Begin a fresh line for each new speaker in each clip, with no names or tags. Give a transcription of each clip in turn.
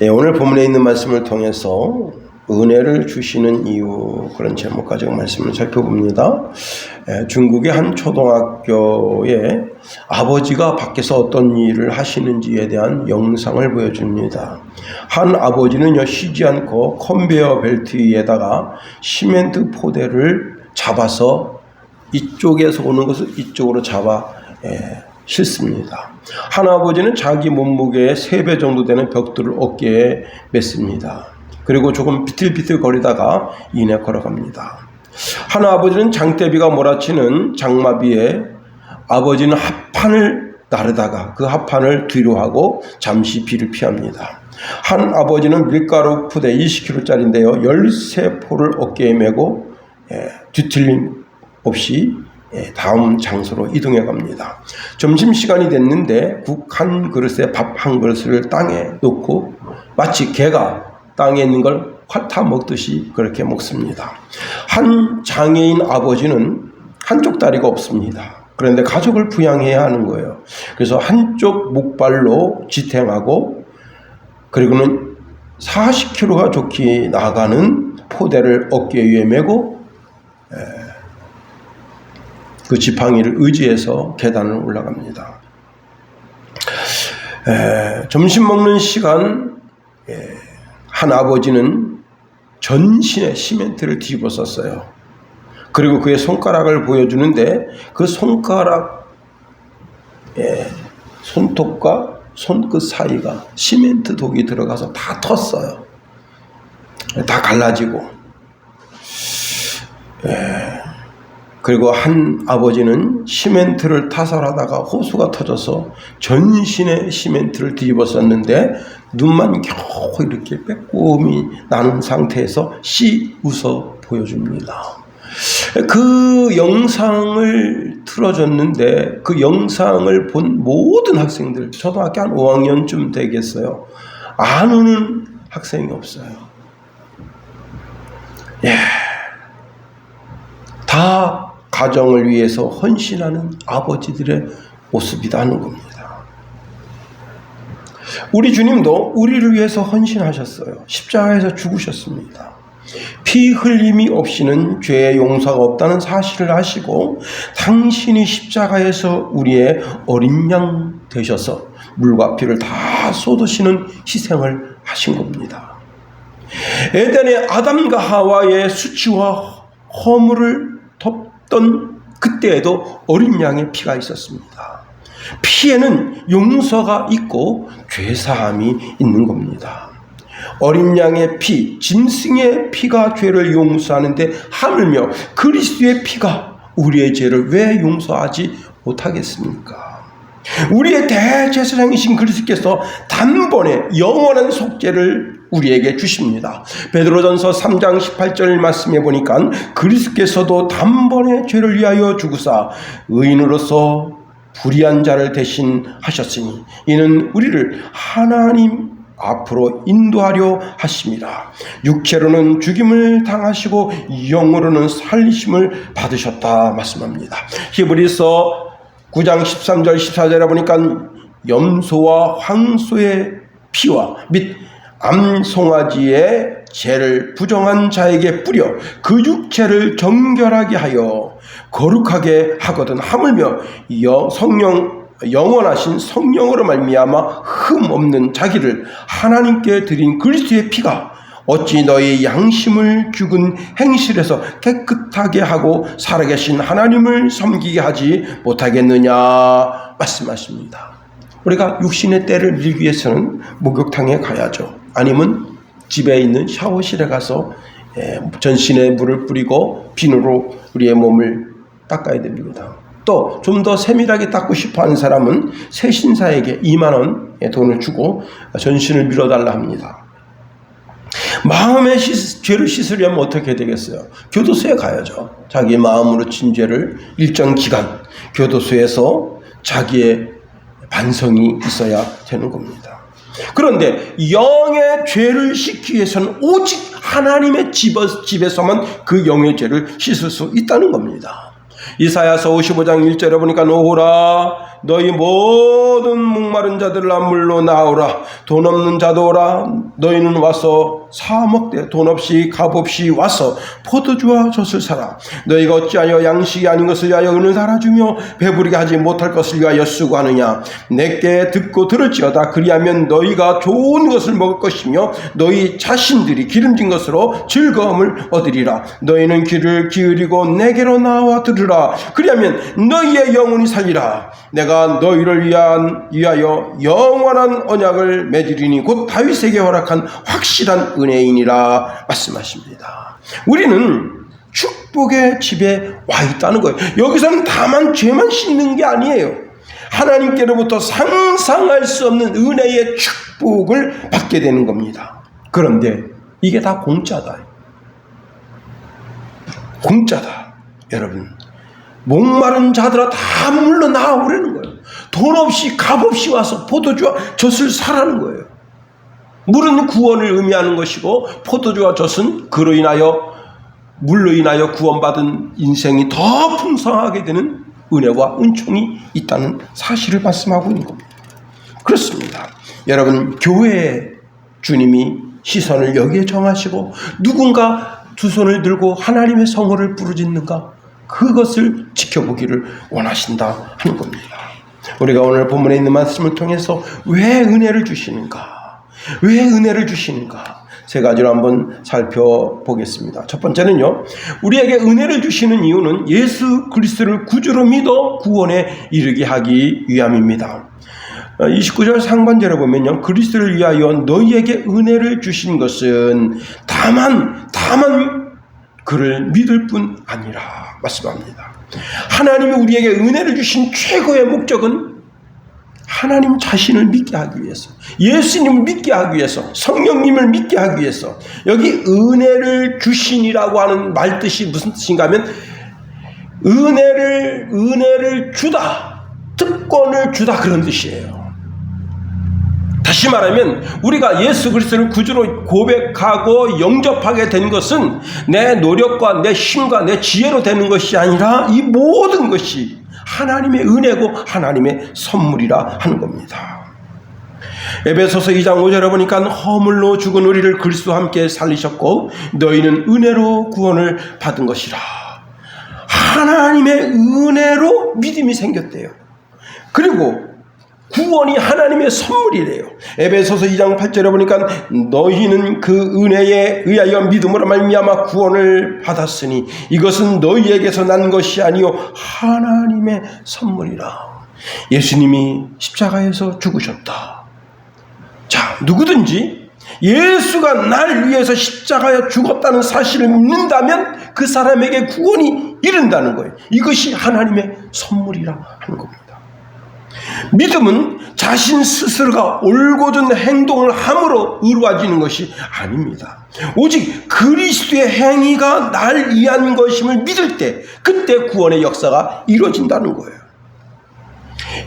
오늘 본문에 있는 말씀을 통해서 은혜를 주시는 이유, 그런 제목 가지고 말씀을 살펴봅니다. 중국의 한 초등학교에 아버지가 밖에서 어떤 일을 하시는지에 대한 영상을 보여줍니다. 한 아버지는요, 쉬지 않고 컨베이어 벨트 위에다가 시멘트 포대를 잡아서 이쪽에서 오는 것을 이쪽으로 잡아 싣습니다. 한 아버지는 자기 몸무게의 3배 정도 되는 벽돌을 어깨에 맸습니다. 그리고 조금 비틀비틀 거리다가 이내 걸어갑니다. 한 아버지는 장대비가 몰아치는 장마비에 아버지는 합판을 나르다가 그 합판을 뒤로 하고 잠시 비를 피합니다. 한 아버지는 밀가루 푸대 20kg짜리인데요. 13포를 어깨에 메고 뒤틀림 없이 다음 장소로 이동해 갑니다. 점심시간이 됐는데 국 한 그릇에 밥 한 그릇을 땅에 놓고 마치 개가 땅에 있는 걸 핥아 먹듯이 그렇게 먹습니다. 한 장애인 아버지는 한쪽 다리가 없습니다. 그런데 가족을 부양해야 하는 거예요. 그래서 한쪽 목발로 지탱하고, 그리고는 40kg가 좋게 나가는 포대를 어깨 위에 메고 그 지팡이를 의지해서 계단을 올라갑니다. 점심 먹는 시간, 한 아버지는 전신에 시멘트를 뒤집어 썼어요. 그리고 그의 손가락을 보여주는데 그 손가락 손톱과 손끝 사이가 시멘트 독이 들어가서 다 텄어요. 다 갈라지고. 그리고 한 아버지는 시멘트를 타설하다가 호수가 터져서 전신에 시멘트를 뒤집어 썼는데 눈만 겨우 이렇게 빼꼼히 나는 상태에서 씨 웃어 보여줍니다. 그 영상을 틀어줬는데 그 영상을 본 모든 학생들, 초등학교 한 5학년쯤 되겠어요. 안 우는 학생이 없어요. 다 가정을 위해서 헌신하는 아버지들의 모습이라는 겁니다. 우리 주님도 우리를 위해서 헌신하셨어요. 십자가에서 죽으셨습니다. 피 흘림이 없이는 죄의 용서가 없다는 사실을 아시고 당신이 십자가에서 우리의 어린 양 되셔서 물과 피를 다 쏟으시는 희생을 하신 겁니다. 에덴의 아담과 하와의 수치와 허물을 덮던 그때에도 어린 양의 피가 있었습니다. 피에는 용서가 있고 죄사함이 있는 겁니다. 어린 양의 피, 짐승의 피가 죄를 용서하는데 하물며 그리스도의 피가 우리의 죄를 왜 용서하지 못하겠습니까? 우리의 대제사장이신 그리스도께서 단번에 영원한 속죄를 우리에게 주십니다. 베드로전서 3장 18절 말씀해 보니까 그리스도께서도 단번에 죄를 위하여 죽으사 의인으로서 불의한 자를 대신하셨으니 이는 우리를 하나님 앞으로 인도하려 하심이라. 육체로는 죽임을 당하시고 영으로는 살리심을 받으셨다 말씀합니다. 히브리서 9장 13절 14절에 보니까 염소와 황소의 피와 및 암송아지의 죄를 부정한 자에게 뿌려 그 육체를 정결하게 하여 거룩하게 하거든 하물며 영원하신 성령으로 말미암아 흠 없는 자기를 하나님께 드린 그리스도의 피가 어찌 너희 양심을 죽은 행실에서 깨끗하게 하고 살아계신 하나님을 섬기게 하지 못하겠느냐 말씀하십니다. 우리가 육신의 때를 밀기 위해서는 목욕탕에 가야죠. 아니면 집에 있는 샤워실에 가서 전신에 물을 뿌리고 비누로 우리의 몸을 닦아야 됩니다. 또 좀 더 세밀하게 닦고 싶어하는 사람은 세신사에게 2만 원의 돈을 주고 전신을 밀어달라 합니다. 마음의 죄를 씻으려면 어떻게 되겠어요? 교도소에 가야죠. 자기 마음으로 진 죄를 일정 기간 교도소에서 자기의 반성이 있어야 되는 겁니다. 그런데 영의 죄를 씻기 위해서는 오직 하나님의 집에서만 그 영의 죄를 씻을 수 있다는 겁니다. 이사야서 55장 1절에 보니까 오호라 너희 모든 목마른 자들아 물로 나오라. 돈 없는 자도 오라. 너희는 와서 사 먹되 돈 없이 값 없이 와서 포도주와 젖을 사라. 너희가 어찌하여 양식이 아닌 것을 위하여 은을 달아주며 배부르게 하지 못할 것을 위하여 수고하느냐. 내게 듣고 들을지어다. 그리하면 너희가 좋은 것을 먹을 것이며 너희 자신들이 기름진 것으로 즐거움을 얻으리라. 너희는 귀를 기울이고 내게로 나와 들으라. 그리하면 너희의 영혼이 살리라. 내가 너희를 위하여 영원한 언약을 맺으리니 곧 다윗에게 허락한 확실한 은혜이니라 말씀하십니다. 우리는 축복의 집에 와 있다는 거예요. 여기서는 다만 죄만 씻는 게 아니에요. 하나님께로부터 상상할 수 없는 은혜의 축복을 받게 되는 겁니다. 그런데 이게 다 공짜다. 공짜다. 여러분, 목마른 자들아 다 물러 나오라는 거예요. 돈 없이 값 없이 와서 포도주와 젖을 사라는 거예요. 물은 구원을 의미하는 것이고 포도주와 젖은 그로 인하여 물로 인하여 구원받은 인생이 더 풍성하게 되는 은혜와 은총이 있다는 사실을 말씀하고 있는 겁니다. 그렇습니다. 여러분, 교회에 주님이 시선을 여기에 정하시고 누군가 두 손을 들고 하나님의 성호를 부르짖는가, 그것을 지켜보기를 원하신다 하는 겁니다. 우리가 오늘 본문에 있는 말씀을 통해서 왜 은혜를 주시는가, 왜 은혜를 주시는가, 세 가지로 한번 살펴보겠습니다. 첫 번째는요, 우리에게 은혜를 주시는 이유는 예수 그리스도를 구주로 믿어 구원에 이르게 하기 위함입니다. 29절 상반절에 보면요, 그리스도를 위하여 너희에게 은혜를 주신 것은 다만 그를 믿을 뿐 아니라 말씀합니다. 하나님이 우리에게 은혜를 주신 최고의 목적은 하나님 자신을 믿게 하기 위해서, 예수님을 믿게 하기 위해서, 성령님을 믿게 하기 위해서. 여기 은혜를 주신이라고 하는 말뜻이 무슨 뜻인가 하면 은혜를 주다, 특권을 주다, 그런 뜻이에요. 다시 말하면 우리가 예수 그리스도를 구주로 고백하고 영접하게 된 것은 내 노력과 내 힘과 내 지혜로 되는 것이 아니라 이 모든 것이 하나님의 은혜고 하나님의 선물이라 하는 겁니다. 에베소서 2장 5절에 보니까 허물로 죽은 우리를 그리스도와 함께 살리셨고 너희는 은혜로 구원을 받은 것이라. 하나님의 은혜로 믿음이 생겼대요. 그리고 구원이 하나님의 선물이래요. 에베소서 2장 8절에 보니까 너희는 그 은혜에 의하여 믿음으로 말미암아 구원을 받았으니 이것은 너희에게서 난 것이 아니요 하나님의 선물이라. 예수님이 십자가에서 죽으셨다. 자, 누구든지 예수가 날 위해서 십자가에 죽었다는 사실을 믿는다면 그 사람에게 구원이 이른다는 거예요. 이것이 하나님의 선물이라 하는 겁니다. 믿음은 자신 스스로가 올곧은 행동을 함으로 이루어지는 것이 아닙니다. 오직 그리스도의 행위가 날 위한 것임을 믿을 때, 그때 구원의 역사가 이루어진다는 거예요.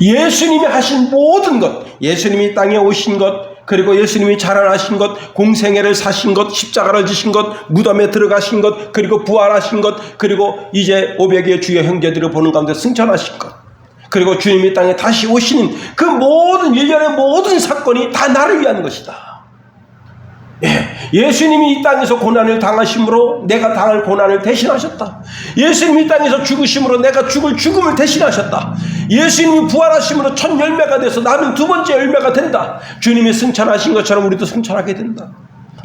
예수님이 하신 모든 것, 예수님이 땅에 오신 것, 그리고 예수님이 자라나신 것, 공생애를 사신 것, 십자가를 지신 것, 무덤에 들어가신 것, 그리고 부활하신 것, 그리고 이제 500의 주의 형제들을 보는 가운데 승천하신 것, 그리고 주님이 땅에 다시 오시는 그 모든 일련의 모든 사건이 다 나를 위한 것이다. 예수님이 이 땅에서 고난을 당하심으로 내가 당할 고난을 대신하셨다. 예수님이 이 땅에서 죽으심으로 내가 죽을 죽음을 대신하셨다. 예수님이 부활하심으로 첫 열매가 돼서 나는 두 번째 열매가 된다. 주님이 승천하신 것처럼 우리도 승천하게 된다.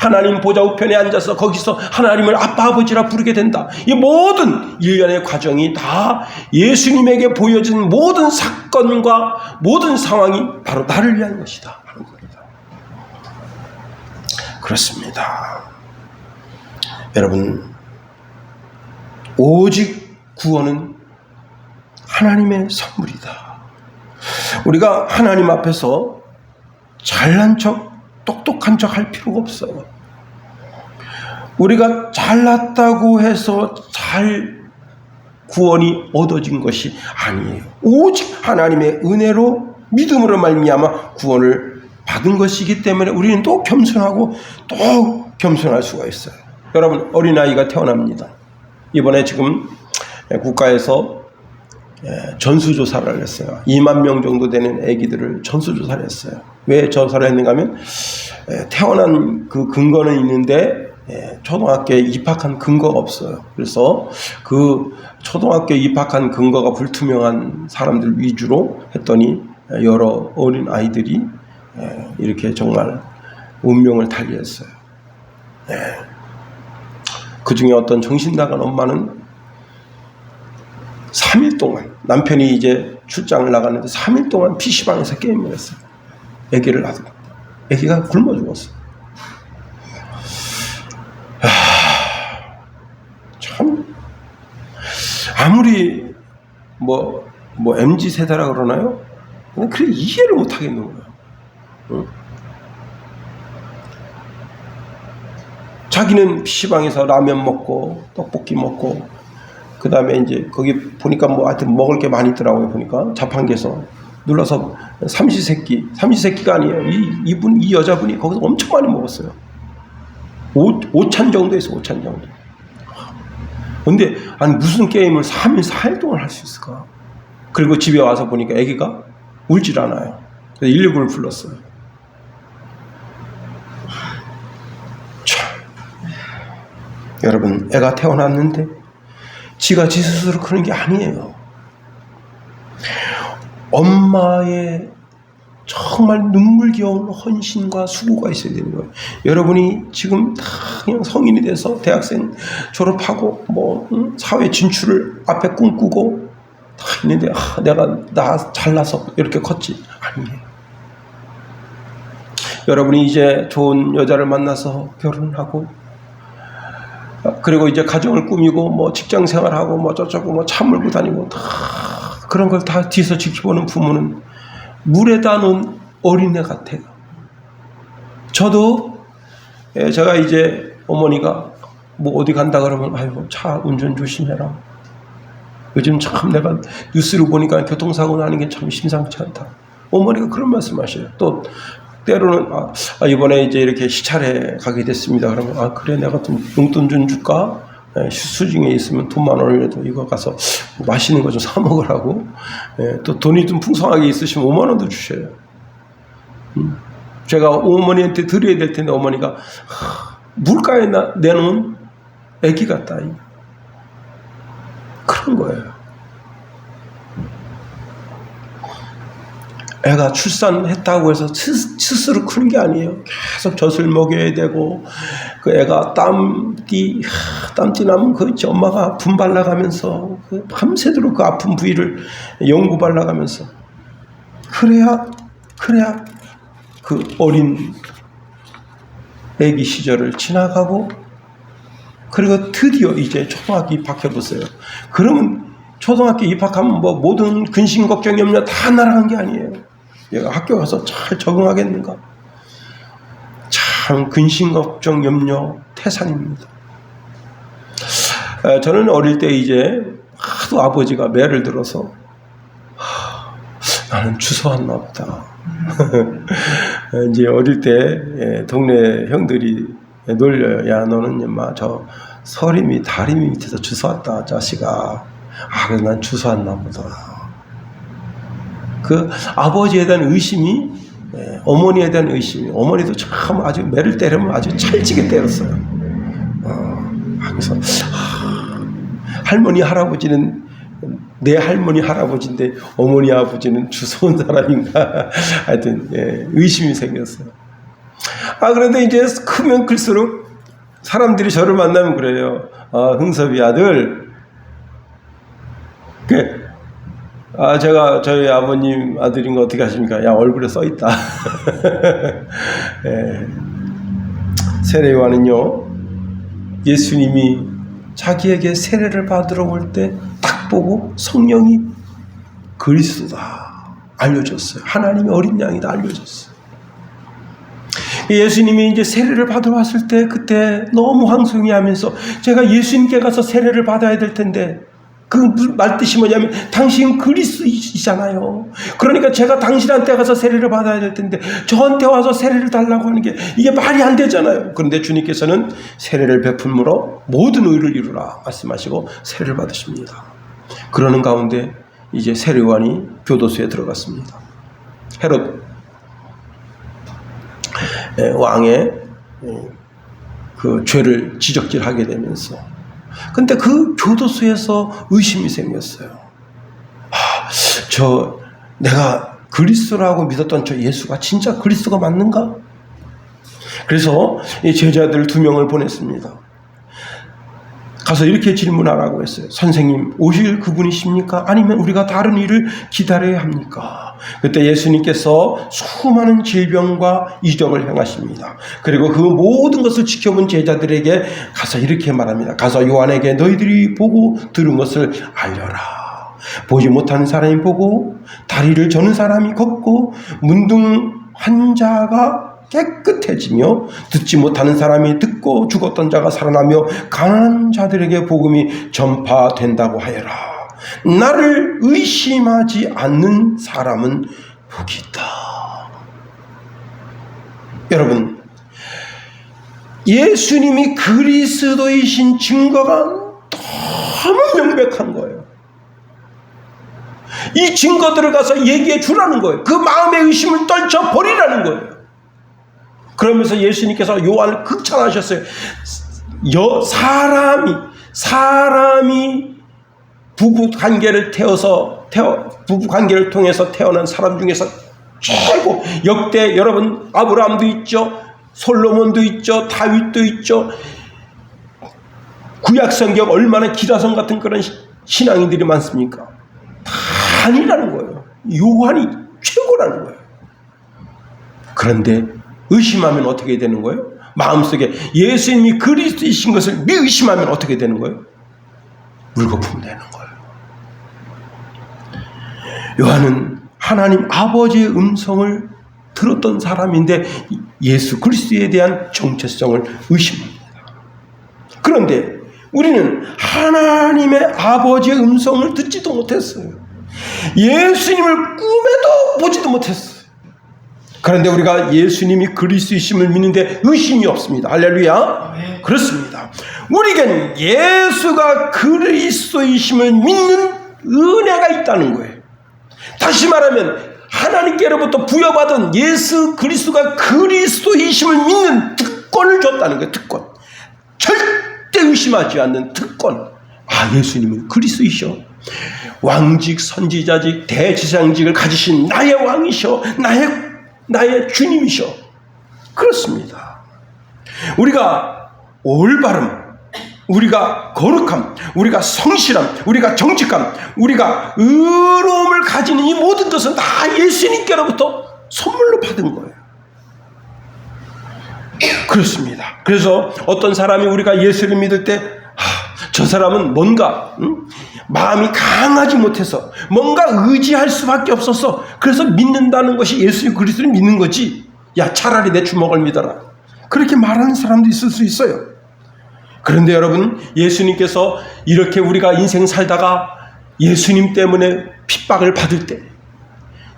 하나님 보좌 우편에 앉아서 거기서 하나님을 아빠 아버지라 부르게 된다. 이 모든 일련의 과정이 다 예수님에게 보여진 모든 사건과 모든 상황이 바로 나를 위한 것이다 하는 겁니다. 그렇습니다. 여러분, 오직 구원은 하나님의 선물이다. 우리가 하나님 앞에서 잘난 척, 똑똑한 척 할 필요가 없어요. 우리가 잘났다고 해서 잘 구원이 얻어진 것이 아니에요. 오직 하나님의 은혜로 믿음으로 말미암아 구원을 받은 것이기 때문에 우리는 또 겸손하고 또 겸손할 수가 있어요. 여러분, 어린아이가 태어납니다. 이번에 지금 국가에서 전수조사를 했어요. 2만 명 정도 되는 아기들을 전수조사를 했어요. 왜 조사를 했는가 하면 태어난 그 근거는 있는데 초등학교에 입학한 근거가 없어요. 그래서 그 초등학교에 입학한 근거가 불투명한 사람들 위주로 했더니 여러 어린 아이들이 이렇게 정말 운명을 달리했어요. 그 중에 어떤 정신 나간 엄마는 3일 동안, 남편이 이제 출장을 나갔는데 3일 동안 PC방에서 게임을 했어요. 아기를 놔두고. 아기가 굶어 죽었어요. 참, 아무리 MZ 세대라 그러나요? 그래 이해를 못 하겠는 거예요. 응? 자기는 PC방에서 라면 먹고 떡볶이 먹고 그 다음에 이제 거기 보니까 하여튼 먹을 게 많이 있더라고요. 보니까 자판기에서 눌러서 삼시세끼가 아니에요. 이 여자분이 거기서 엄청 많이 먹었어요. 5찬 정도 했어요. 5찬 정도. 근데 아니 무슨 게임을 3일 4일 동안 할 수 있을까? 그리고 집에 와서 보니까 아기가 울질 않아요. 그래서 119를 불렀어요. 참. 여러분, 애가 태어났는데 지가 지 스스로 크는 게 아니에요. 엄마의 정말 눈물겨운 헌신과 수고가 있어야 되는 거예요. 여러분이 지금 다 그냥 성인이 돼서 대학생 졸업하고 사회 진출을 앞에 꿈꾸고 다 있는데 내가 잘나서 이렇게 컸지. 아니에요. 여러분이 이제 좋은 여자를 만나서 결혼하고 그리고 이제 가정을 꾸미고 직장 생활하고 저쩌고 차 몰고 다니고 다 그런 걸 다 뒤에서 지켜보는 부모는 물에다 놓은 어린애 같아요. 저도 제가 이제 어머니가 어디 간다 그러면 아이고 차 운전 조심해라. 요즘 참 내가 뉴스를 보니까 교통사고 나는 게 참 심상치 않다. 어머니가 그런 말씀하셔요. 또 때로는 이번에 이제 이렇게 시찰에 가게 됐습니다. 그러면 그래 내가 좀 용돈 좀 줄까? 수중에 있으면 돈만 원이라도 이거 가서 맛있는 거 좀 사 먹으라고. 또 돈이 좀 풍성하게 있으시면 5만 원도 주셔요. 제가 어머니한테 드려야 될 텐데 어머니가 물가에 내놓은 애기 같다. 그런 거예요. 애가 출산했다고 해서 스스로 크는 게 아니에요. 계속 젖을 먹여야 되고 그 애가 땀띠 나면 엄마가 분 발라가면서 밤새도록 그 아픈 부위를 연고 발라가면서 그래야 그 어린 애기 시절을 지나가고 그리고 드디어 이제 초등학교 입학해보세요. 그러면 초등학교 입학하면 모든 근심 걱정 염려 다 날아간 게 아니에요. 얘가 학교 가서 잘 적응하겠는가? 참 근심 걱정 염려 태산입니다. 저는 어릴 때 이제 하도 아버지가 매를 들어서 나는 주워왔나 보다. 이제 어릴 때 동네 형들이 놀려요. 야 너는 인마 저 서림이 다리미 밑에서 주워왔다 자식아. 그래서 난 주워왔나 보다. 그 아버지에 대한 의심이 어머니에 대한 의심이 어머니도 참 아주 매를 때리면 아주 찰지게 때렸어요. 그래서 할머니 할아버지는 내 할머니 할아버지인데 어머니 아버지는 주워온 사람인가 하여튼 의심이 생겼어요. 그런데 이제 크면 클수록 사람들이 저를 만나면 그래요. 흥섭이 아들 제가 저희 아버님 아들인 거 어떻게 하십니까? 야 얼굴에 써있다. 세례 요한은요 예수님이 자기에게 세례를 받으러 올 때 딱 보고 성령이 그리스도다 알려줬어요. 하나님의 어린 양이다 알려줬어요. 예수님이 이제 세례를 받으러 왔을 때 그때 너무 황송해하면서 제가 예수님께 가서 세례를 받아야 될 텐데 그 말뜻이 뭐냐면 당신 그리스도이잖아요. 그러니까 제가 당신한테 가서 세례를 받아야 될 텐데 저한테 와서 세례를 달라고 하는 게 이게 말이 안 되잖아요. 그런데 주님께서는 세례를 베풀므로 모든 의를 이루라 말씀하시고 세례를 받으십니다. 그러는 가운데 이제 세례요한이 교도소에 들어갔습니다. 헤롯 왕의 그 죄를 지적질하게 되면서, 근데 그 교도소에서 의심이 생겼어요. 내가 그리스도라고 믿었던 저 예수가 진짜 그리스도가 맞는가? 그래서 이 제자들 2명을 보냈습니다. 가서 이렇게 질문하라고 했어요. 선생님, 오실 그분이십니까? 아니면 우리가 다른 일을 기다려야 합니까? 그때 예수님께서 수많은 질병과 이적을 행하십니다. 그리고 그 모든 것을 지켜본 제자들에게 가서 이렇게 말합니다. 가서 요한에게 너희들이 보고 들은 것을 알려라. 보지 못하는 사람이 보고, 다리를 저는 사람이 걷고, 문둥 환자가 깨끗해지며, 듣지 못하는 사람이 듣고, 죽었던 자가 살아나며, 가난한 자들에게 복음이 전파된다고 하여라. 나를 의심하지 않는 사람은 복이 있다. 여러분, 예수님이 그리스도이신 증거가 너무 명백한 거예요. 이 증거들을 가서 얘기해 주라는 거예요. 그 마음의 의심을 떨쳐버리라는 거예요. 그러면서 예수님께서 요한을 극찬하셨어요. 사람이 부부 관계를 부부 관계를 통해서 태어난 사람 중에서 최고, 역대 여러분 아브라함도 있죠, 솔로몬도 있죠, 다윗도 있죠. 구약 성경 얼마나 기라성 같은 그런 신앙인들이 많습니까? 다 아니라는 거예요. 요한이 최고라는 거예요. 그런데 의심하면 어떻게 되는 거예요? 마음속에 예수님이 그리스도이신 것을 의심하면 어떻게 되는 거예요? 물거품 되는 거예요. 요한은 하나님 아버지의 음성을 들었던 사람인데 예수 그리스도에 대한 정체성을 의심합니다. 그런데 우리는 하나님의 아버지의 음성을 듣지도 못했어요. 예수님을 꿈에도 보지도 못했어요. 그런데 우리가 예수님이 그리스도이심을 믿는데 의심이 없습니다. 할렐루야. 네. 그렇습니다. 우리에겐 예수가 그리스도이심을 믿는 은혜가 있다는 거예요. 다시 말하면 하나님께로부터 부여받은 예수 그리스도가 그리스도이심을 믿는 특권을 줬다는 거예요. 특권. 절대 의심하지 않는 특권. 예수님은 그리스도이셔. 왕직, 선지자직, 대지상직을 가지신 나의 왕이셔. 나의 주님이셔. 그렇습니다. 우리가 올바름, 우리가 거룩함, 우리가 성실함, 우리가 정직함, 우리가 의로움을 가지는 이 모든 것은 다 예수님께로부터 선물로 받은 거예요. 그렇습니다. 그래서 어떤 사람이 우리가 예수를 믿을 때 저 사람은 뭔가 마음이 강하지 못해서 뭔가 의지할 수밖에 없어서 그래서 믿는다는 것이 예수 그리스도를 믿는 거지, 야 차라리 내 주먹을 믿어라, 그렇게 말하는 사람도 있을 수 있어요. 그런데 여러분, 예수님께서 이렇게 우리가 인생 살다가 예수님 때문에 핍박을 받을 때,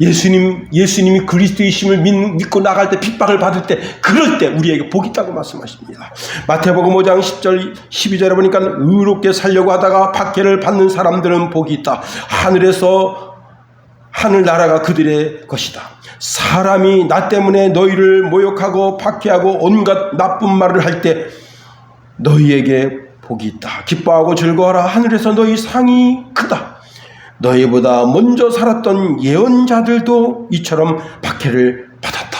예수님이 그리스도이심을 믿고 나갈 때 핍박을 받을 때, 그럴 때 우리에게 복이 있다고 말씀하십니다. 마태복음 5장 10절 12절에 보니까 의롭게 살려고 하다가 박해를 받는 사람들은 복이 있다. 하늘나라가 그들의 것이다. 사람이 나 때문에 너희를 모욕하고 박해하고 온갖 나쁜 말을 할 때 너희에게 복이 있다. 기뻐하고 즐거워하라. 하늘에서 너희 상이 크다. 너희보다 먼저 살았던 예언자들도 이처럼 박해를 받았다.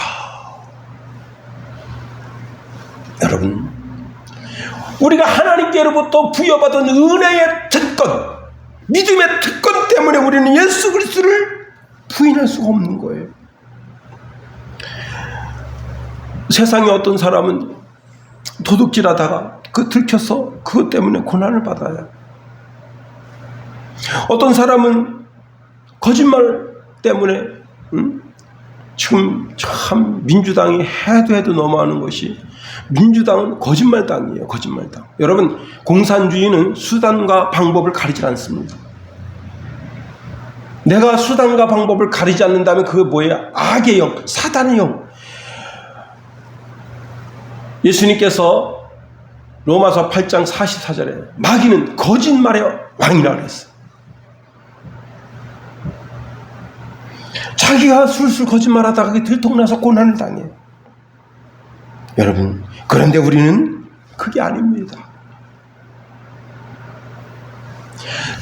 여러분, 우리가 하나님께로부터 부여받은 은혜의 특권, 믿음의 특권 때문에 우리는 예수 그리스도를 부인할 수가 없는 거예요. 세상에 어떤 사람은 도둑질하다가 들켜서 그것 때문에 고난을 받아요. 어떤 사람은 거짓말 때문에 지금 참 민주당이 해도 넘어가는 것이, 민주당은 거짓말당이에요. 거짓말당. 여러분, 공산주의는 수단과 방법을 가리지 않습니다. 내가 수단과 방법을 가리지 않는다면 그게 뭐예요? 악의 영, 사단의 영. 예수님께서 로마서 8장 44절에 마귀는 거짓말의 왕이라고 했어요. 자기가 술술 거짓말하다가 들통나서 고난을 당해요. 여러분, 그런데 우리는 그게 아닙니다.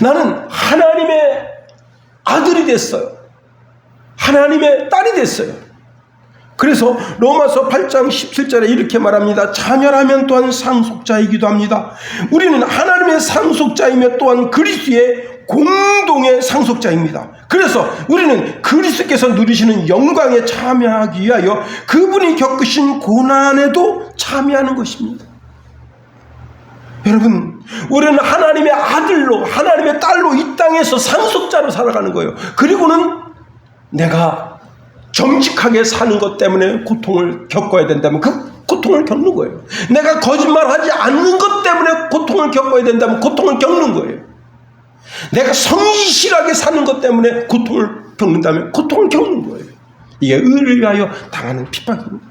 나는 하나님의 아들이 됐어요. 하나님의 딸이 됐어요. 그래서 로마서 8장 17절에 이렇게 말합니다. 자녀라면 또한 상속자이기도 합니다. 우리는 하나님의 상속자이며 또한 그리스도의 공동의 상속자입니다. 그래서 우리는 그리스도께서 누리시는 영광에 참여하기 위하여 그분이 겪으신 고난에도 참여하는 것입니다. 여러분, 우리는 하나님의 아들로, 하나님의 딸로 이 땅에서 상속자로 살아가는 거예요. 그리고는 내가 정직하게 사는 것 때문에 고통을 겪어야 된다면 그 고통을 겪는 거예요. 내가 거짓말하지 않는 것 때문에 고통을 겪어야 된다면 고통을 겪는 거예요. 내가 성실하게 사는 것 때문에 고통을 겪는다면 고통을 겪는 거예요. 이게 의를 위하여 당하는 핍박입니다.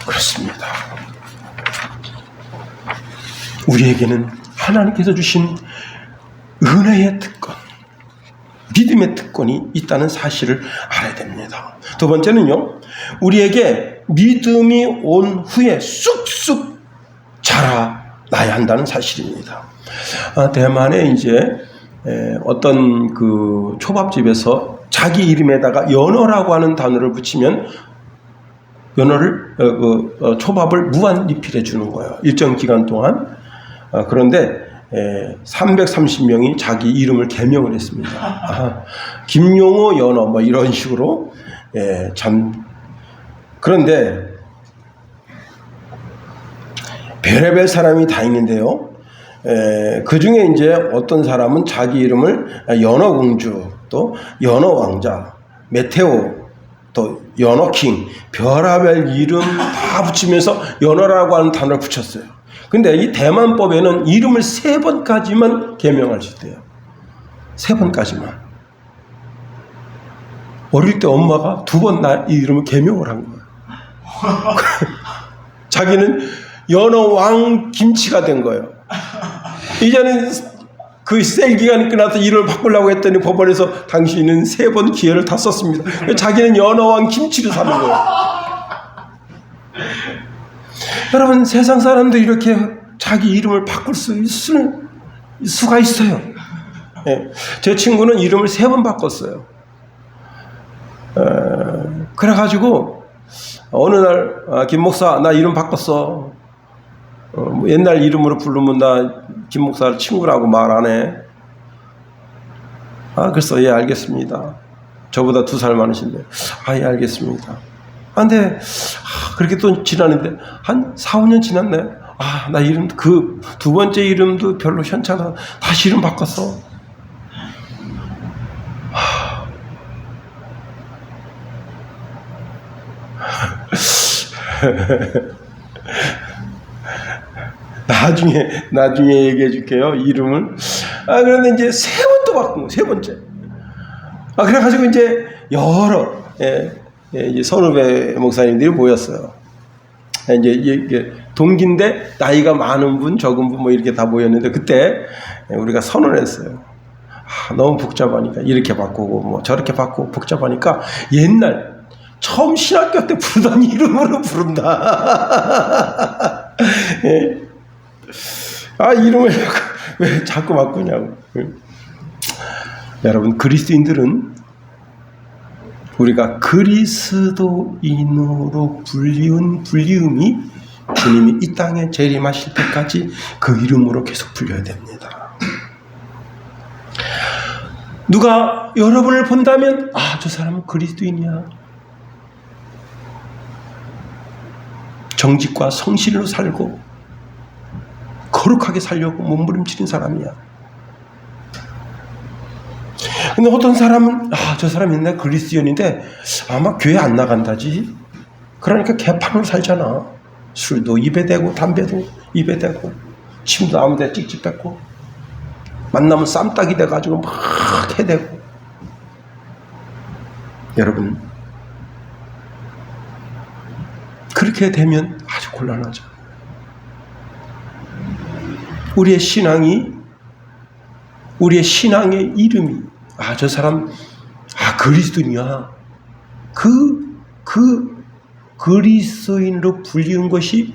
그렇습니다. 우리에게는 하나님께서 주신 은혜의 특권, 믿음의 특권이 있다는 사실을 알아야 됩니다. 두 번째는요, 우리에게 믿음이 온 후에 쑥쑥 자라나야 한다는 사실입니다. 대만에 이제 어떤 그 초밥집에서 자기 이름에다가 연어라고 하는 단어를 붙이면 연어를 초밥을 무한 리필해 주는 거예요. 일정 기간 동안. 그런데 330명이 자기 이름을 개명을 했습니다. 김용호 연어 뭐 이런 식으로. 참. 그런데 별의별 사람이 다 있는데요. 그 중에 이제 어떤 사람은 자기 이름을 연어공주, 또 연어왕자, 메테오, 또 연어킹, 별의별 이름 다 붙이면서 연어라고 하는 단어를 붙였어요. 근데 이 대만법에는 이름을 3번까지만 개명할 수 있대요. 3번까지만. 어릴 때 엄마가 2번 나 이름을 개명을 한 거예요. 자기는 연어왕 김치가 된 거예요. 이제는 그 세일 기간이 끝나서 이름을 바꾸려고 했더니 법원에서 당신은 3번 기회를 다 썼습니다. 자기는 연어왕 김치를 사는 거예요. 여러분, 세상 사람들이 이렇게 자기 이름을 바꿀 수가 있어요. 제 친구는 이름을 3번 바꿨어요. 그래가지고 어느 날 김 목사 나 이름 바꿨어. 옛날 이름으로 부르면 나 김 목사를 친구라고 말 안 해. 그래서 예 알겠습니다. 저보다 2살 많으신데 예 알겠습니다. 근데 그렇게 또 지났는데 한 4, 5년 지났네. 나 이름 그 2번째 이름도 별로 현찮아. 다시 이름 바꿨어. 나중에 얘기해 줄게요. 이름을. 그런데 이제 3번 또 바꾼 거, 3번째. 그래가지고 이제 여러, 이제 선후배 목사님들이 모였어요. 이제 동기인데 나이가 많은 분, 적은 분 뭐 이렇게 다 모였는데 그때 우리가 선언했어요. 너무 복잡하니까 이렇게 바꾸고 뭐 저렇게 바꾸고 복잡하니까 옛날 처음 신학교 때 부르던 이름으로 부른다. 이름을 왜 자꾸 바꾸냐고. 여러분, 그리스도인들은 우리가 그리스도인으로 불리움이 주님이 이 땅에 재림하실 때까지 그 이름으로 계속 불려야 됩니다. 누가 여러분을 본다면 저 사람은 그리스도인이야. 정직과 성실로 살고 거룩하게 살려고 몸부림치는 사람이야. 근데 어떤 사람은 저 사람 옛날 그리스도인인데 아마 교회 안 나간다지. 그러니까 개판으로 살잖아. 술도 입에 대고 담배도 입에 대고 침도 아무데나 찍찍 뱉고 만나면 쌈딱이 돼가지고 막 해대고. 여러분, 그렇게 되면 아주 곤란하죠. 우리의 신앙의 이름이 저 사람 그리스도인이야. 그 그리스도인으로 불리는 것이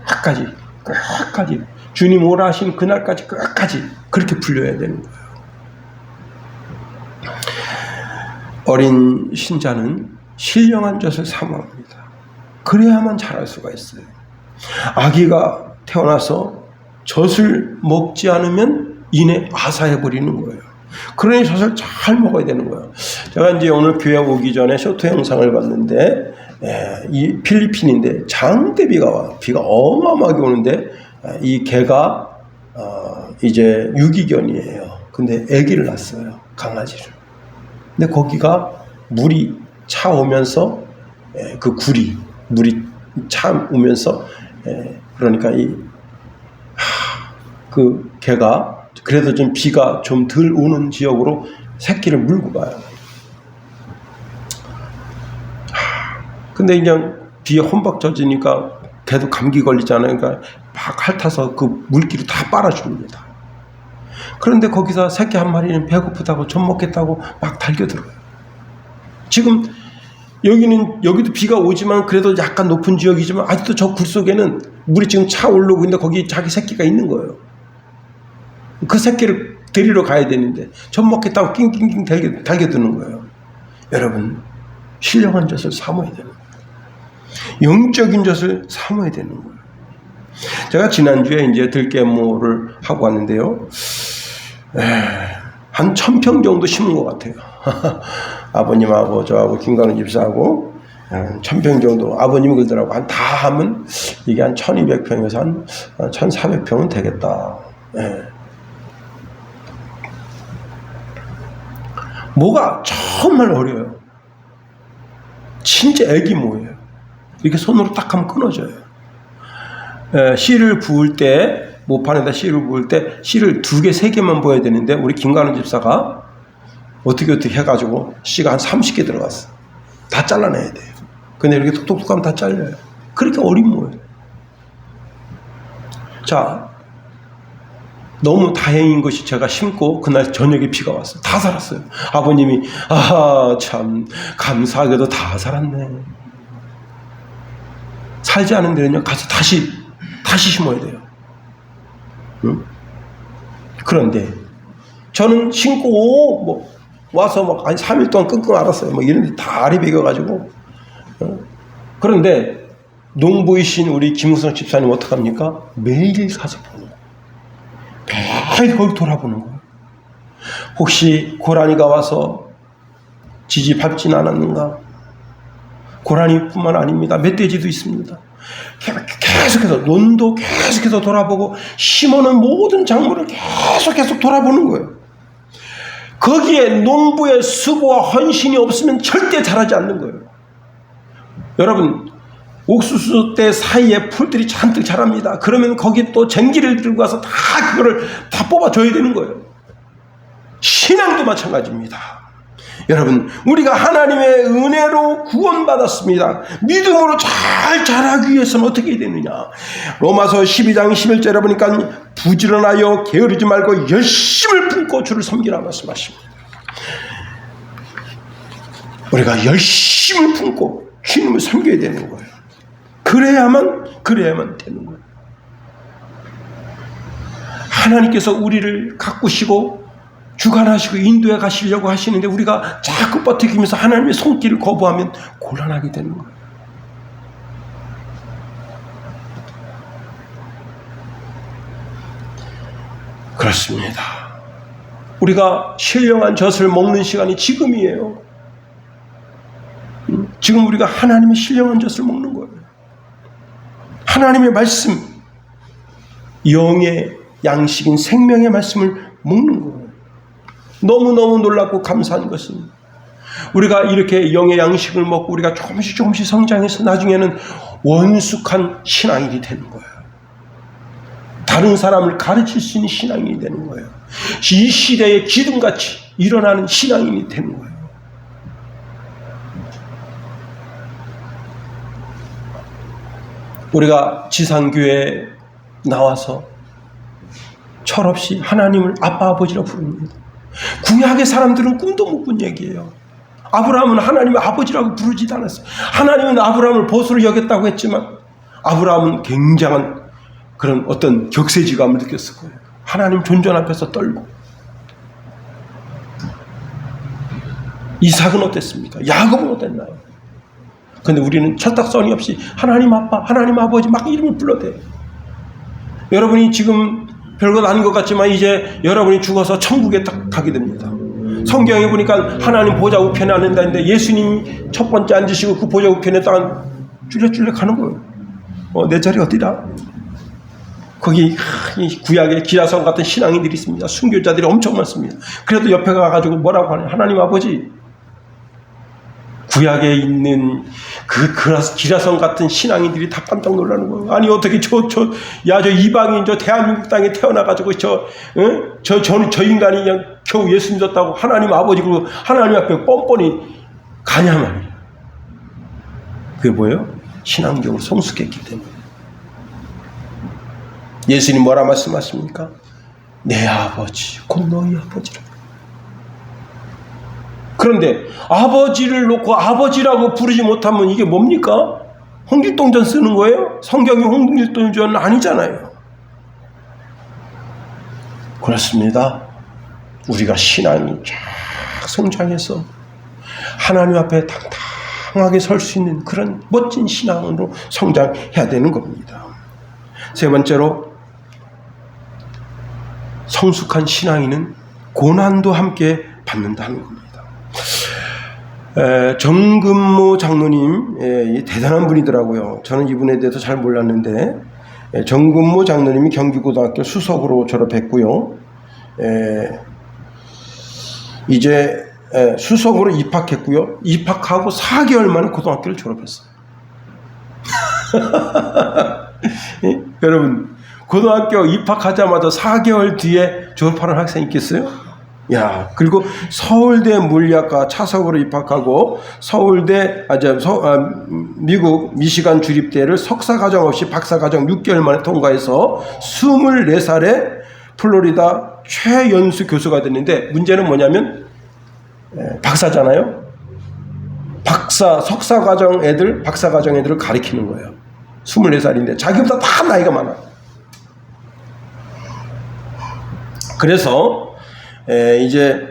끝까지 주님 오라 하신 그날까지 끝까지 그렇게 불려야 되는 거예요. 어린 신자는 신령한 젖을 사모합니다. 그래야만 자랄 수가 있어요. 아기가 태어나서 젖을 먹지 않으면 이내 아사해버리는 거예요. 그러니 젖을 잘 먹어야 되는 거예요. 제가 이제 오늘 교회 오기 전에 쇼트 영상을 봤는데, 이 필리핀인데 장대비가 와요. 비가 어마어마하게 오는데, 이 개가 이제 유기견이에요. 근데 아기를 낳았어요. 강아지를. 근데 거기가 물이 차오면서 그 물이 차오면서 그러니까 그 개가 그래도 좀 비가 좀 덜 오는 지역으로 새끼를 물고 가요. 근데 그냥 비에 혼박 젖으니까 개도 감기 걸리잖아요. 그러니까 막 핥아서 그 물기를 다 빨아줍니다. 그런데 거기서 새끼 한 마리는 배고프다고 젖 먹겠다고 막 달겨들어요. 지금 여기도 비가 오지만 그래도 약간 높은 지역이지만 아직도 저 굴 속에는 물이 지금 차 올라오고 있는데 거기 자기 새끼가 있는 거예요. 그 새끼를 데리러 가야 되는데 젖 먹겠다고 낑낑낑 달겨드는 거예요. 여러분, 신령한 젖을 사모해야 되는 거예요. 영적인 젖을 사모해야 되는 거예요. 제가 지난주에 이제 들깨모를 하고 왔는데요. 한 1000평 정도 심은 것 같아요. 아버님하고 저하고 김관우 집사하고 1000평 정도. 아버님이 그러더라고. 다 하면 이게 한 1200평에서 한 1400평은 되겠다. 뭐가 정말 어려워요. 진짜 애기 모예요. 이렇게 손으로 딱 하면 끊어져요. 씨를 부을 때, 모판에다 씨를 부을 때 씨를 2개, 3개만 부어야 되는데 우리 김관우 집사가 어떻게 해가지고 씨가 한 30개 들어갔어. 다 잘라내야 돼요. 근데 이렇게 톡톡톡 하면 다 잘려요. 그렇게 어린 모예요. 자, 너무 다행인 것이 제가 심고 그날 저녁에 비가 왔어요. 다 살았어요. 아버님이 참 감사하게도 다 살았네. 살지 않은 데는요 가서 다시 심어야 돼요. 응? 그런데 저는 심고 와서 한 3일 동안 끙끙 앓았어요. 이런데 다 알이 배겨가지고. 그런데 농부이신 우리 김우성 집사님 어떡합니까? 매일 가서 보는 거예요. 매일 거기 돌아보는 거예요. 혹시 고라니가 와서 지지 밟진 않았는가? 고라니뿐만 아닙니다. 멧돼지도 있습니다. 계속해서 논도 계속해서 돌아보고 심어놓은 모든 작물을 계속 돌아보는 거예요. 거기에 농부의 수고와 헌신이 없으면 절대 자라지 않는 거예요. 여러분, 옥수수 때 사이에 풀들이 잔뜩 자랍니다. 그러면 거기에 또 쟁기를 들고 와서 다 그거를 다 뽑아줘야 되는 거예요. 신앙도 마찬가지입니다. 여러분, 우리가 하나님의 은혜로 구원받았습니다. 믿음으로 잘 자라기 위해서는 어떻게 해야 되느냐? 로마서 12장 11절에 보니까 부지런하여 게으르지 말고 열심을 품고 주를 섬기라 말씀하십니다. 우리가 열심을 품고 주님을 섬겨야 되는 거예요. 그래야만 되는 거예요. 하나님께서 우리를 가꾸시고 주관하시고 인도해 가시려고 하시는데 우리가 자꾸 버티면서 하나님의 손길을 거부하면 곤란하게 되는 거예요. 그렇습니다. 우리가 신령한 젖을 먹는 시간이 지금이에요. 지금 우리가 하나님의 신령한 젖을 먹는 거예요. 하나님의 말씀, 영의 양식인 생명의 말씀을 먹는 거예요. 너무너무 놀랍고 감사한 것은 우리가 이렇게 영의 양식을 먹고 우리가 조금씩 성장해서 나중에는 원숙한 신앙인이 되는 거예요. 다른 사람을 가르칠 수 있는 신앙인이 되는 거예요. 이 시대에 기둥같이 일어나는 신앙인이 되는 거예요. 우리가 지상교회에 나와서 철없이 하나님을 아빠 아버지라 부릅니다. 구약의 사람들은 꿈도 못 꾼 얘기예요. 아브라함은 하나님의 아버지라고 부르지도 않았어요. 하나님은 아브라함을 보수로 여겼다고 했지만 아브라함은 굉장한 그런 어떤 격세지감을 느꼈을 거예요. 하나님 존전 앞에서 떨고. 이삭은 어땠습니까? 야곱은 어땠나요? 근데 우리는 철딱서니 없이 하나님 아빠, 하나님 아버지 막 이름을 불러대요. 여러분이 지금 별것 아닌 것 같지만 이제 여러분이 죽어서 천국에 딱 가게 됩니다. 성경에 보니까 하나님 보좌 우편에 앉는다는데 예수님 첫 번째 앉으시고 그 보좌 우편에 딱 쭈뼛쭈뼛 가는 거예요. 내 자리 어디다? 거기 구약의 기라성 같은 신앙인들이 있습니다. 순교자들이 엄청 많습니다. 그래도 옆에 가가지고 뭐라고 하냐? 하나님 아버지. 구약에 있는 그 기라성 같은 신앙인들이 다 깜짝 놀라는 거예요. 아니 어떻게 저 이방인 저 대한민국 땅에 태어나가지고 저 인간이 그냥 겨우 예수 믿었다고 하나님 아버지 그리고 하나님 앞에 뻔뻔히 가냐 말이에요. 그게 뭐예요? 신앙적으로 성숙했기 때문에. 예수님 뭐라 말씀하십니까? 내 아버지 곧 너희 아버지라. 그런데 아버지를 놓고 아버지라고 부르지 못하면 이게 뭡니까? 홍길동전 쓰는 거예요? 성경이 홍길동전 아니잖아요. 그렇습니다. 우리가 신앙이 쫙 성장해서 하나님 앞에 당당하게 설 수 있는 그런 멋진 신앙으로 성장해야 되는 겁니다. 세 번째로 성숙한 신앙인은 고난도 함께 받는다는 겁니다. 정근모 장로님 대단한 분이더라고요. 저는 이분에 대해서 잘 몰랐는데 정근모 장로님이 경기고등학교 수석으로 졸업했고요. 이제 수석으로 입학했고요. 입학하고 4개월 만에 고등학교를 졸업했어요. 여러분 고등학교 입학하자마자 4개월 뒤에 졸업하는 학생이 있겠어요? 야, 그리고 서울대 물리학과 차석으로 입학하고 미국 미시간 주립대를 석사과정 없이 박사과정 6개월 만에 통과해서 24살에 플로리다 최연수 교수가 됐는데 문제는 뭐냐면 박사잖아요. 석사과정 애들, 박사과정 애들을 가리키는 거예요. 24살인데 자기보다 다 나이가 많아. 그래서 이제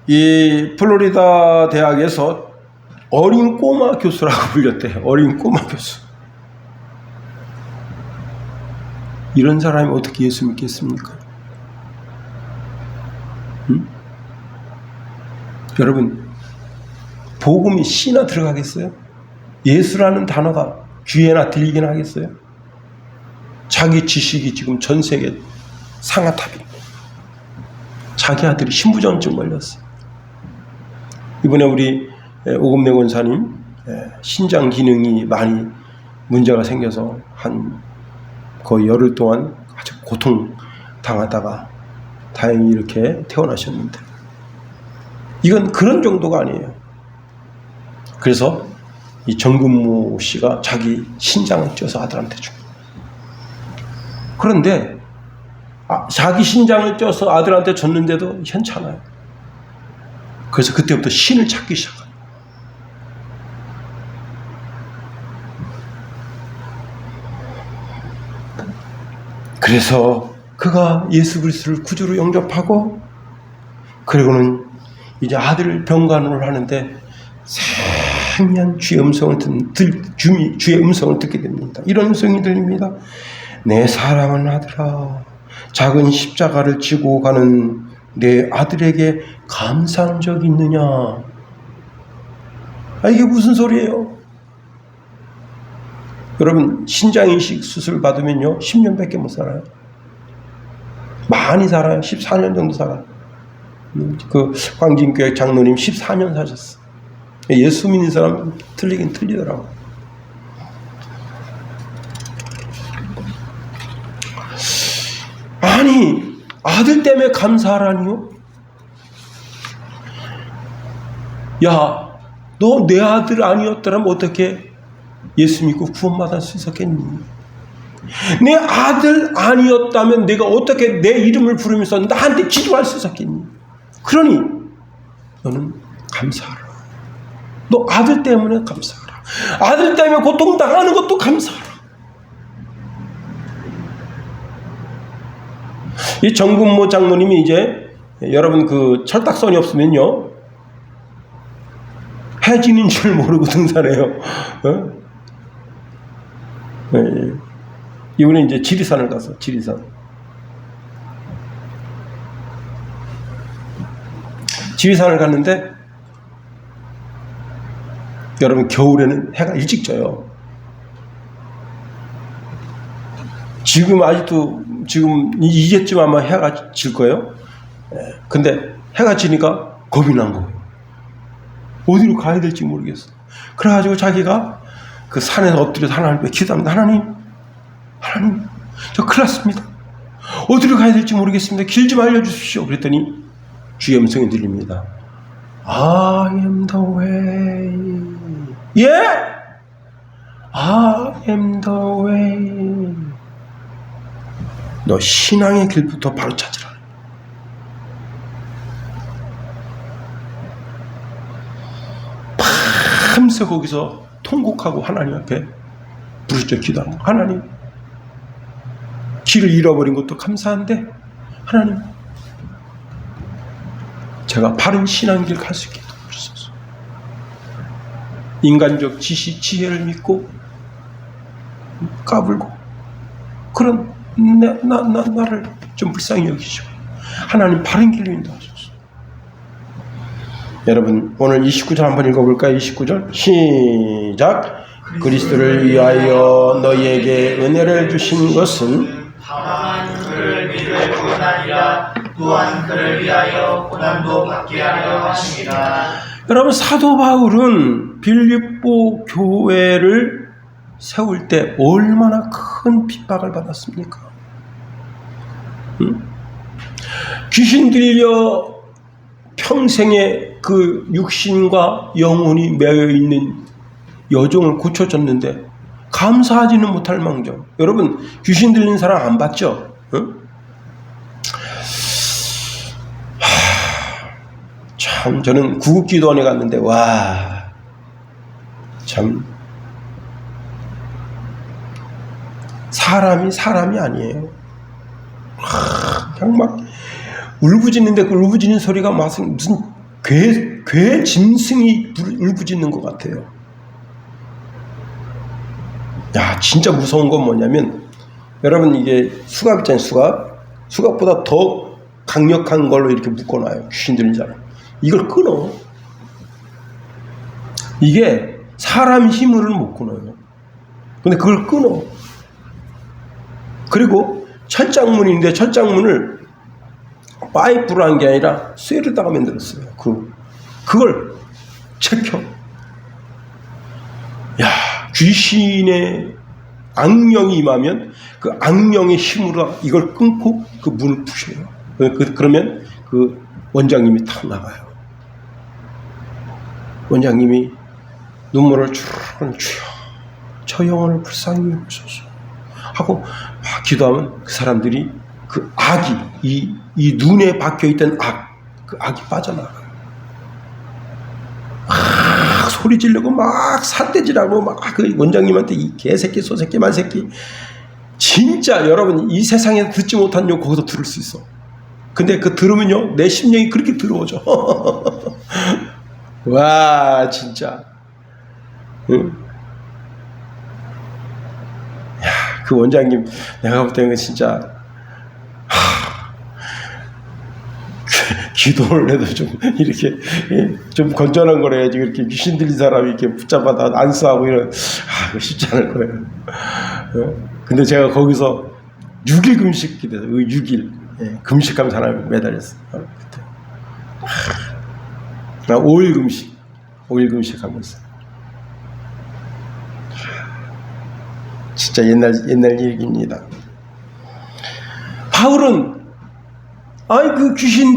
이 플로리다 대학에서 어린 꼬마 교수라고 불렸대요. 어린 꼬마 교수. 이런 사람이 어떻게 예수 믿겠습니까? 여러분 복음이 씨나 들어가겠어요? 예수라는 단어가 귀에나 들리긴 하겠어요? 자기 지식이 지금 전 세계 상아탑입니다. 자기 아들이 신부전증 걸렸어요. 이번에 우리 오금내 권사님 신장 기능이 많이 문제가 생겨서 한 거의 열흘 동안 아주 고통당하다가 다행히 이렇게 태어나셨는데 이건 그런 정도가 아니에요. 그래서 이 정근모 씨가 자기 신장을 쪄서 아들한테 준 거예요. 그런데 자기 신장을 쪄서 아들한테 줬는데도 현찮아요. 그래서 그때부터 신을 찾기 시작합니다. 그래서 그가 예수 그리스도를 구주로 영접하고 그리고는 이제 아들을 병간호를 하는데 생명한 주의 음성을 듣게 됩니다. 이런 음성이 들립니다. 내 사랑하는 아들아, 작은 십자가를 지고 가는 내 아들에게 감사한 적이 있느냐? 이게 무슨 소리예요? 여러분 신장이식 수술 받으면요 10년밖에 못 살아요. 많이 살아요. 14년 정도 살아요. 그 광진교회 장로님 14년 사셨어. 예수 믿는 사람 틀리긴 틀리더라고. 아니 아들 때문에 감사하라니요? 야, 너 내 아들 아니었더라면 어떻게 예수 믿고 구원받을 수 있었겠니? 내 아들 아니었다면 내가 어떻게 내 이름을 부르면서 나한테 기도할 수 있었겠니? 그러니 너는 감사하라. 너 아들 때문에 감사하라. 아들 때문에 고통당하는 것도 감사하라. 이 정근모 장로님이 이제 여러분 그 철딱선이 없으면요 해지는 줄 모르고 등산해요. 이번에 이제 지리산을 가서 지리산을 갔는데 여러분 겨울에는 해가 일찍 져요. 지금 아직도 지금 이제쯤 아마 해가 질 거예요. 근데 해가 지니까 겁이 난 거예요. 어디로 가야 될지 모르겠어. 그래가지고 자기가 그 산에서 엎드려서 하나님께 기도합니다. 하나님, 저 큰일 났습니다. 어디로 가야 될지 모르겠습니다. 길 좀 알려주십시오. 그랬더니 주의 음성이 들립니다. I am the way. 예? I am the way. 너 신앙의 길부터 바로 찾으라. 밤새 거기서 통곡하고 하나님 앞에 부르짖어 기도하고, 하나님, 길을 잃어버린 것도 감사한데 하나님, 제가 바른 신앙길 갈 수 있게 도와주소서. 인간적 지시, 지혜를 믿고 까불고 그런 나를 좀 불쌍히 여기시고 하나님 바른 길로 인도하소서. 여러분 오늘 29절 한번 읽어볼까요? 29절 시작. 그리스도를 위하여 너희에게 은혜를 주신 것은
다만 그를 믿을 뿐 아니라 또한 그를 위하여 고난도 받게 하려 하심이라.
여러분 사도 바울은 빌립보 교회를 세울 때 얼마나 큰 핍박을 받았습니까? 귀신 들려 평생의 그 육신과 영혼이 매여 있는 여종을 고쳐줬는데 감사하지는 못할 망정. 여러분 귀신 들린 사람 안 봤죠? 참 저는 구급기도원에 갔는데 와 참 사람이 아니에요. 그냥 막 울부짖는데 그 울부짖는 소리가 무슨 괴 짐승이 울부짖는 것 같아요. 야 진짜 무서운 건 뭐냐면 여러분 이게 수갑 있잖아요. 수갑보다 더 강력한 걸로 이렇게 묶어놔요. 귀신 들린 사람 이걸 끊어. 이게 사람 힘으로는 못 끊어요. 근데 그걸 끊어. 그리고 철장문인데 철장문을 파이프로 한 게 아니라 쇠로다가 만들었어요. 그걸 체켜. 야, 귀신의 악령이 임하면 그 악령의 힘으로 이걸 끊고 그 문을 부셔요. 그러면 그 원장님이 탁 나가요. 원장님이 눈물을 주르륵 주여 저 영혼을 불쌍히 여기소서 하고 막 기도하면 그 사람들이 그 악이 이 눈에 박혀있던 그 악이 빠져나가요. 막 소리 지르고 막 삿대질하고 막 그 원장님한테 이 개새끼 소새끼 만새끼 진짜 여러분 이 세상에 듣지 못한 욕 거기서 들을 수 있어. 근데 그 들으면요 내 심령이 그렇게 더러워져. 와 진짜 응? 야, 그 원장님 내가 볼 때는 진짜 기도를 해도 좀 이렇게 좀 건전한 걸 해야지 그렇게 귀신 들린 사람이 이렇게 붙잡아다 안수하고 이런 그거 쉽지 않을 거예요. 근데 제가 거기서 6일 금식 기도해서 6일 금식하면 사람이 매달렸어요. 그때 5일 금식하면서 진짜 옛날 얘기입니다. 바울은 그 귀신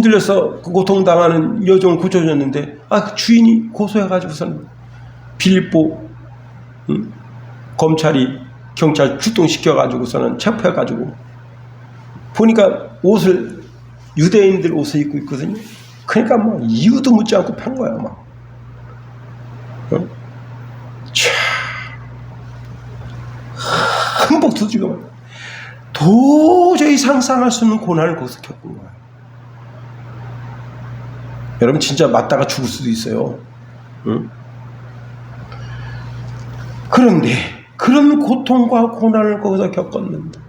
들려서 고통당하는 여종을 고쳐줬는데 그 주인이 고소해가지고서는 빌립보 검찰이 경찰 출동시켜가지고서는 체포해가지고 보니까 유대인들 옷을 입고 있거든요. 그러니까 뭐 이유도 묻지 않고 판 거야 막. 흠뻑 터지고 도저히 상상할 수 없는 고난을 거기서 겪은 거야. 여러분 진짜 맞다가 죽을 수도 있어요. 응? 그런데 그런 고통과 고난을 거기서 겪었는데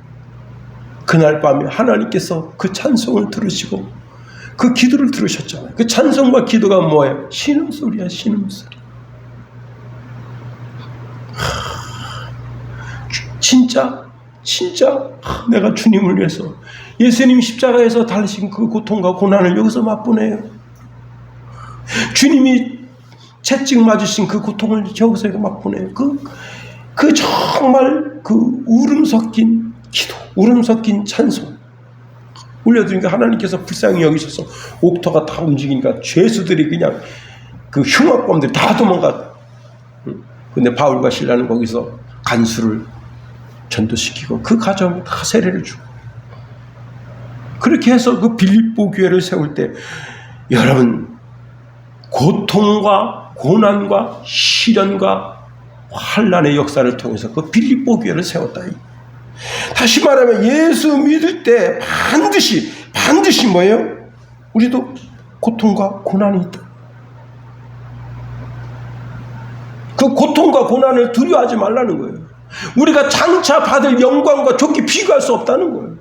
그날 밤에 하나님께서 그 찬송을 들으시고 그 기도를 들으셨잖아요. 그 찬송과 기도가 뭐예요? 신음소리야, 신음소리. 진짜 내가 주님을 위해서 예수님 십자가에서 달리신 그 고통과 고난을 여기서 맛보네요. 주님이 채찍 맞으신 그 고통을 여기서 맛보네요. 그 정말 그 울음 섞인 기도, 울음 섞인 찬송 올려드리니까 하나님께서 불쌍히 여기셔서 옥토가 다 움직이니까 죄수들이 그냥 그 흉악범들이 다 도망가. 근데 바울과 실라는 거기서 간수를 전도시키고 그 가정에 다 세례를 주고 그렇게 해서 그 빌립보 교회를 세울 때 여러분 고통과 고난과 시련과 환난의 역사를 통해서 그 빌립보 교회를 세웠다. 다시 말하면 예수 믿을 때 반드시 뭐예요? 우리도 고통과 고난이 있다. 그 고통과 고난을 두려워하지 말라는 거예요. 우리가 장차 받을 영광과 좋게 비교할 수 없다는 거예요.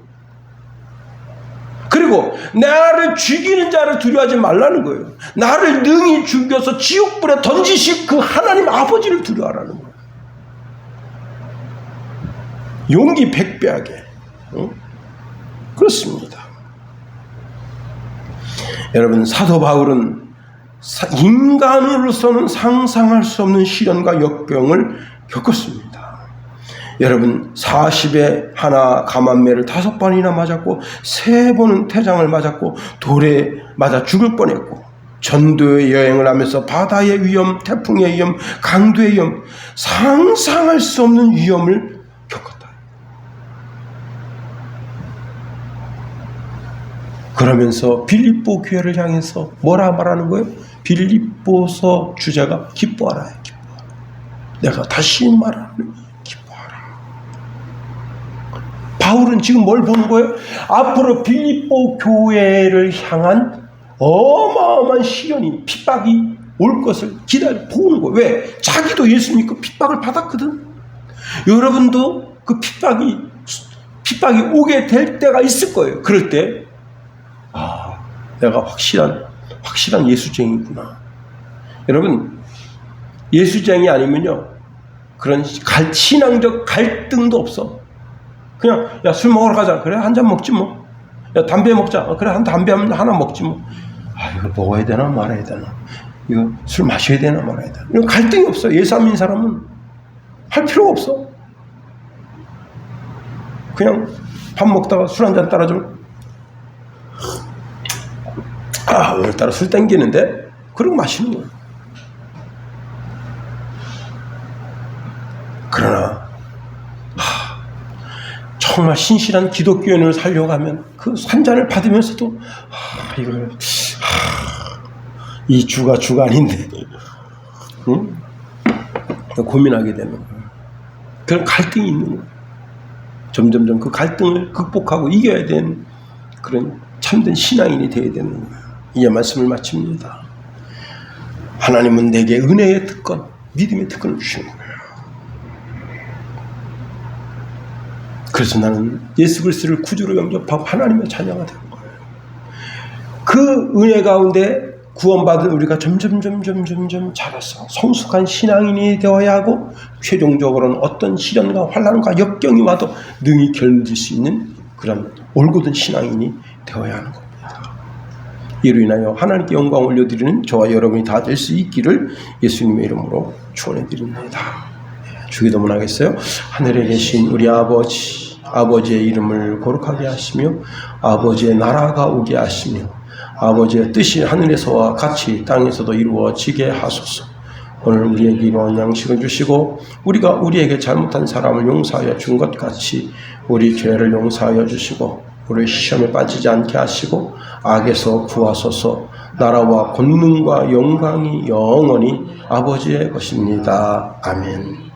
그리고 나를 죽이는 자를 두려워하지 말라는 거예요. 나를 능히 죽여서 지옥불에 던지실 그 하나님 아버지를 두려워하라는 거예요. 용기 백배하게. 그렇습니다. 여러분 사도 바울은 인간으로서는 상상할 수 없는 시련과 역병을 겪었습니다. 여러분 40에 하나 감암매를 5번이나 맞았고 3번은 태장을 맞았고 돌에 맞아 죽을 뻔했고 전도의 여행을 하면서 바다의 위험, 태풍의 위험, 강도의 위험, 상상할 수 없는 위험을 겪었다. 그러면서 빌립보 교회를 향해서 뭐라 말하는 거예요? 빌립보서 주자가 기뻐하라. 기뻐하라. 내가 다시 말하는 기뻐하라. 바울은 지금 뭘 보는 거예요? 앞으로 빌립보 교회를 향한 어마어마한 시련이 핍박이 올 것을 보는 거예요. 왜? 자기도 예수 믿고 핍박을 받았거든. 여러분도 그 핍박이 오게 될 때가 있을 거예요. 그럴 때 내가 확실한 예수쟁이구나. 여러분 예수쟁이 아니면요 그런 신앙적 갈등도 없어. 그냥 야 술 먹으러 가자. 그래 한 잔 먹지 뭐. 야 담배 먹자. 그래 담배 하나 먹지 뭐. 이거 먹어야 되나 말아야 되나. 이거 술 마셔야 되나 말아야 되나. 이런 갈등이 없어. 예수 안 믿는 사람은 할 필요가 없어. 그냥 밥 먹다가 술 한 잔 따라주면 오늘따라 술 땡기는데? 그러고 마시는 거예요. 그러나 정말 신실한 기독교인을 살려고 하면 그 한 잔을 받으면서도 이 주가 아닌데 응? 고민하게 되는 거예요. 그런 갈등이 있는 거예요. 점점 그 갈등을 극복하고 이겨야 되는 그런 참된 신앙인이 되어야 되는 거예요. 이제 말씀을 마칩니다. 하나님은 내게 은혜의 특권, 믿음의 특권을 주시는 거예요. 그래서 나는 예수 그리스도를 구주로 영접하고 하나님의 자녀가 된 거예요. 그 은혜 가운데 구원받은 우리가 점점 자라서 성숙한 신앙인이 되어야 하고 최종적으로는 어떤 시련과 환난과 역경이 와도 능히 견딜 수 있는 그런 올곧은 신앙인이 되어야 하는 겁니다. 이로 인하여 하나님께 영광 올려드리는 저와 여러분이 다 될 수 있기를 예수님의 이름으로 축원해드립니다. 주기도문 하겠어요? 하늘에 계신 우리 아버지의 이름을 거룩하게 하시며 아버지의 나라가 오게 하시며 아버지의 뜻이 하늘에서와 같이 땅에서도 이루어지게 하소서. 오늘 우리에게 이러한 양식을 주시고 우리가 우리에게 잘못한 사람을 용서하여 준 것 같이 우리 죄를 용서하여 주시고 우리 시험에 빠지지 않게 하시고 악에서 구하소서. 나라와 권능과 영광이 영원히 아버지의 것입니다. 아멘.